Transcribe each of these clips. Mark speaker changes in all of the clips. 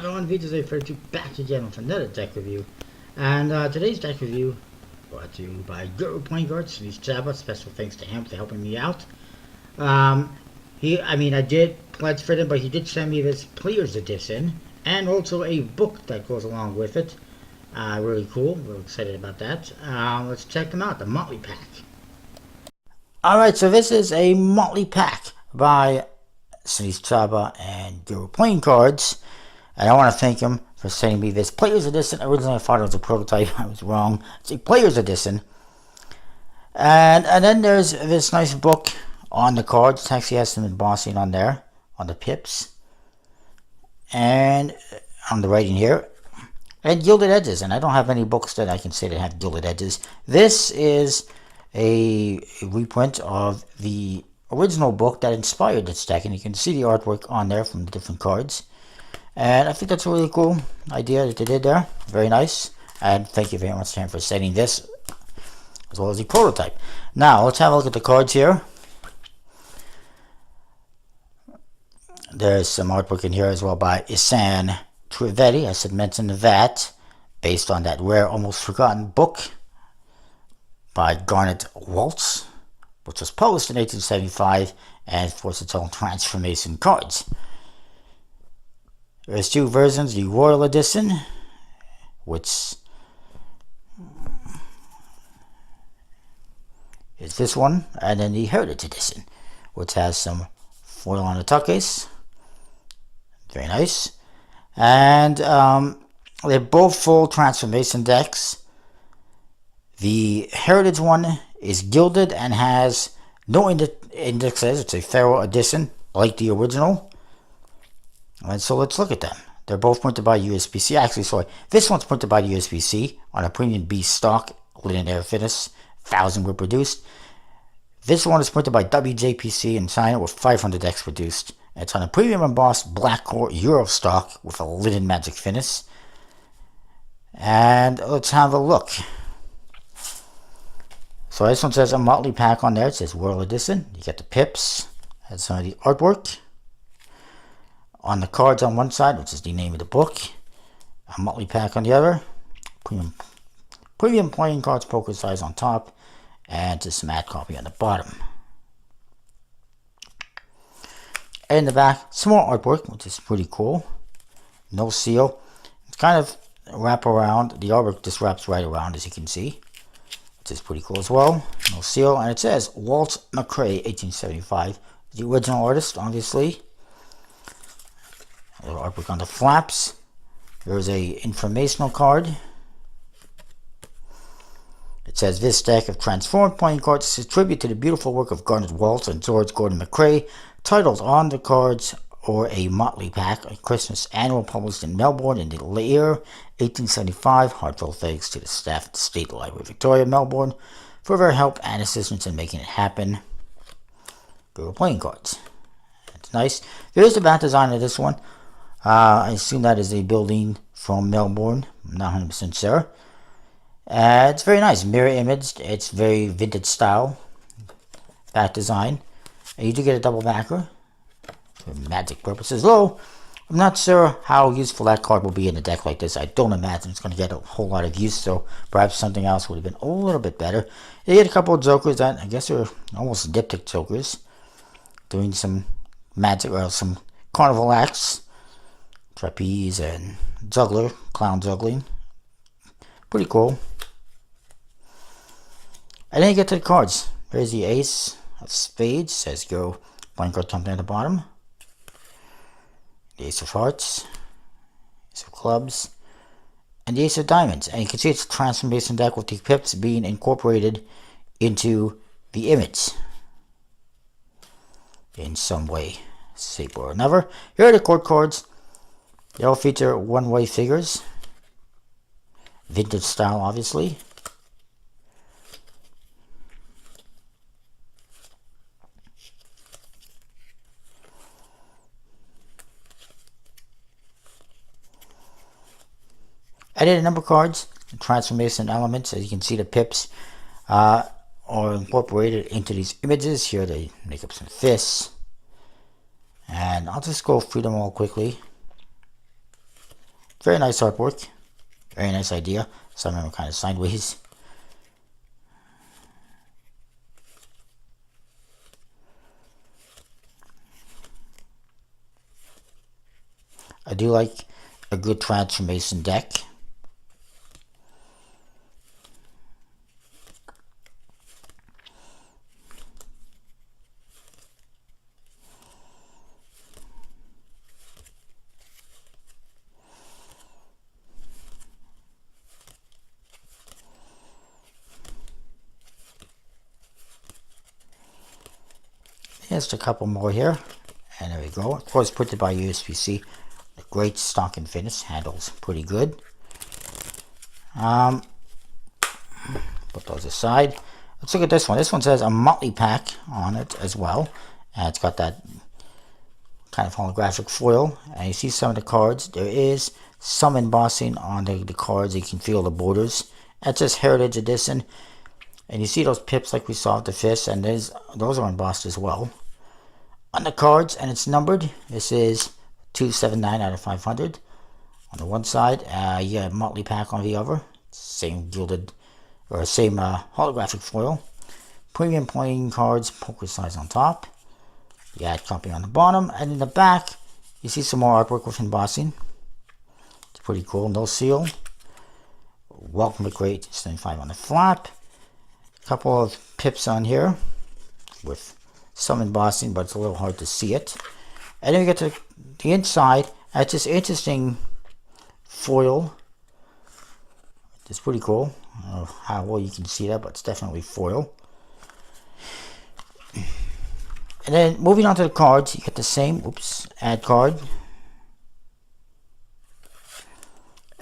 Speaker 1: everyone, Vito's A32 back again with another deck review. And today's deck review brought to you by Guru Playing Cards, Sunish. Special thanks to him for helping me out. I did pledge for him, but he did send me this Player's Edition and also a book that goes along with it. Really cool. Real excited about that. Let's check them out. The Motley pack. Alright, so this is a Motley pack by Sunish and Guru Playing Cards. And I want to thank him for sending me this Player's Edition. Originally I thought it was a prototype. I was wrong. It's a Player's Edition. And then there's this nice book on the cards. It actually has some embossing on there, on the pips. And on the writing here. And gilded edges. And I don't have any books that I can say that have gilded edges. This is a reprint of the original book that inspired this deck. And you can see the artwork on there from the different cards. And I think that's a really cool idea that they did there. Very nice. And thank you very much to him for sending this, as well as the prototype. Now, let's have a look at the cards here. There's some artwork in here as well by Isan Trivetti. I should mention that, based on that rare, almost forgotten book by Garnet Waltz, which was published in 1875 and forced its own transformation cards. There's two versions, the Royal Edition, which is this one, and then the Heritage Edition, which has some foil on the tuck case. Very nice. And they're both full transformation decks. The Heritage one is gilded and has no indexes. It's a Pharaoh edition, like the original. And so let's look at them. They're both printed by USPC. Actually, sorry, this one's printed by USPC on a premium B stock, linen air finish, 1,000 were produced. This one is printed by WJPC in China with 500 decks produced. It's on a premium embossed black core Euro stock with a linen magic finish. And let's have a look. So this one says a Motley pack on there. It says World Edition. You get the pips. That's some of the artwork. On the cards on one side, which is the name of the book. A Motley pack on the other. Premium playing cards, poker size on top. And just some ad copy on the bottom. And in the back, some more artwork, which is pretty cool. No seal. It's kind of wrap around. The artwork just wraps right around, as you can see. Which is pretty cool as well. No seal. And it says Walt McCrae, 1875. The original artist, obviously. A little artwork on the flaps. There's a informational card. It says this deck of transformed playing cards is a tribute to the beautiful work of Garnet Waltz and George Gordon McCrae, titled on the cards, or a Motley pack, a Christmas annual published in Melbourne in the year 1875. Heartfelt thanks to the staff at the State Library of Victoria, Melbourne, for their help and assistance in making it happen. Good playing cards. It's nice. There's the back design of this one. I assume that is a building from Melbourne. I'm not 100% sure. It's very nice. Mirror imaged. It's very vintage style. Back design. And you do get a double backer for magic purposes. Though, I'm not sure how useful that card will be in a deck like this. I don't imagine it's going to get a whole lot of use. So perhaps something else would have been a little bit better. You get a couple of jokers that I guess are almost diptych jokers. Doing some magic or some carnival acts. Trapeze and juggler, clown juggling. Pretty cool. And then you get to the cards. There's the Ace of Spades. Says go playing card something at the bottom. The Ace of Hearts. Ace of Clubs. And the Ace of Diamonds. And you can see it's a transformation deck with the pips being incorporated into the image. In some way, shape, or another. Here are the court cards. They all feature one-way figures. Vintage style, obviously. I did a number of cards, transformation elements. As you can see, the pips are incorporated into these images. Here they make up some fists. And I'll just go through them all quickly. Very nice artwork. Very nice idea. Some of them are kind of sideways. I do like a good transformation deck. Just a couple more here, and there we go. Of course, printed by USB-C. A great stock and finish, handles pretty good. Put those aside. Let's look at this one. This one says a Motley pack on it as well, and it's got that kind of holographic foil. And you see some of the cards. There is some embossing on the cards. You can feel the borders. That's just Heritage Edition. And you see those pips like we saw with the fish, and those are embossed as well on the cards, and it's numbered. This is 279 out of 500 on the one side. You got a Motley pack on the other. Same gilded, or same holographic foil. Premium playing cards, poker size on top. You got company on the bottom, and in the back, you see some more artwork with embossing. It's pretty cool. No seal. Welcome to Great 75 on the flap. A couple of pips on here with some embossing, but it's a little hard to see it. And then we get to the inside. That's this interesting foil. It's pretty cool. I don't know how well you can see that, but it's definitely foil. And then moving on to the cards, you get the same, ad card.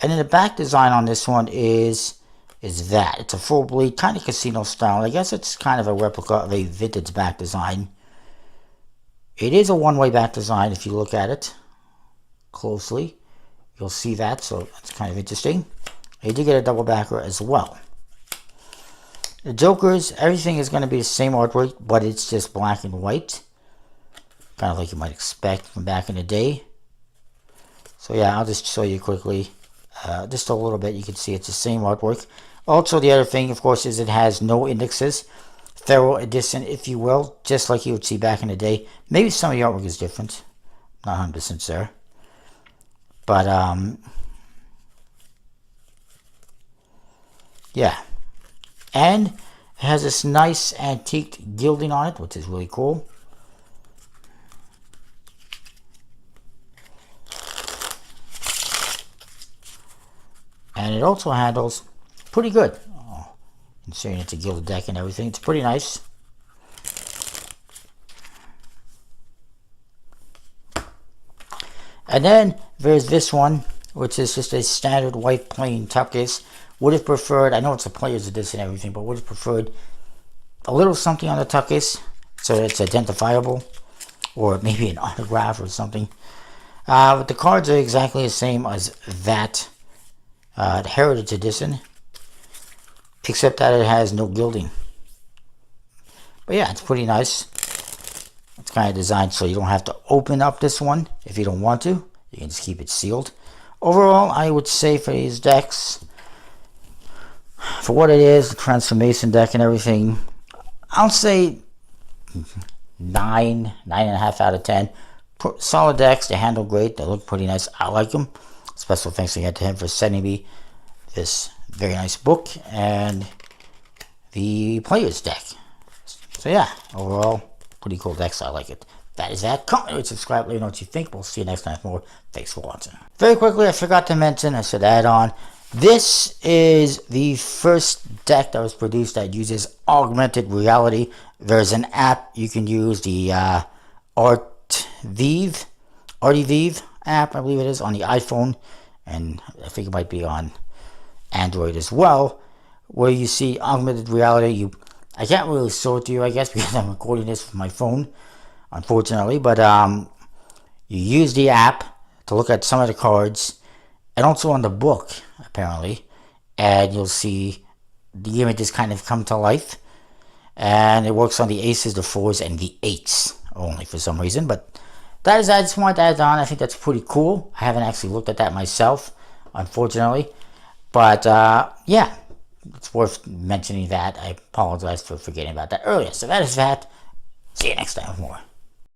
Speaker 1: And then the back design on this one is that. It's a full bleed, kind of casino style. I guess it's kind of a replica of a vintage back design. It is a one-way back design if you look at it closely. You'll see that, so that's kind of interesting. You do get a double backer as well. The Jokers, everything is going to be the same artwork, but it's just black and white. Kind of like you might expect from back in the day. So yeah, I'll just show you quickly. Just a little bit, you can see it's the same artwork. Also, the other thing, of course, is it has no indexes. Thorough edition, if you will, just like you would see back in the day. Maybe some of the artwork is different. Not 100% sure. But, yeah. And it has this nice antique gilding on it, which is really cool. And it also handles pretty good. Considering it's a gilded deck and everything, it's pretty nice. And then there's this one, which is just a standard white plain tuck case. Would have preferred, I know it's a player's edition and everything, but would have preferred a little something on the tuck case so that it's identifiable, or maybe an autograph or something. But the cards are exactly the same as that Heritage Edition, except that it has no gilding. But yeah, it's pretty nice. It's kind of designed so you don't have to open up this one if you don't want to. You can just keep it sealed. Overall, I would say for these decks, for what it is, the transformation deck and everything, I'll say 9.5 out of 10. Solid decks. They handle great. They look pretty nice. I like them. Special thanks again to him for sending me this very nice book and the player's deck. So yeah, overall, pretty cool decks. I like it. That is that. Comment, rate, subscribe, let me know what you think. We'll see you next time for more. Thanks for watching. Very quickly, I forgot to mention, I should add on, this is the first deck that was produced that uses augmented reality. There's an app you can use, the Artivive app, I believe it is, on the iPhone, and I think it might be on Android as well, where you see augmented reality. I can't really show it to you, I guess, because I'm recording this with my phone, unfortunately, but you use the app to look at some of the cards, and also on the book, apparently, and you'll see the images kind of come to life, and it works on the aces, the fours, and the eights only for some reason. But that is, I just wanted to add on. I think that's pretty cool. I haven't actually looked at that myself, unfortunately. But yeah, it's worth mentioning that. I apologize for forgetting about that earlier. So that is that. See you next time with more.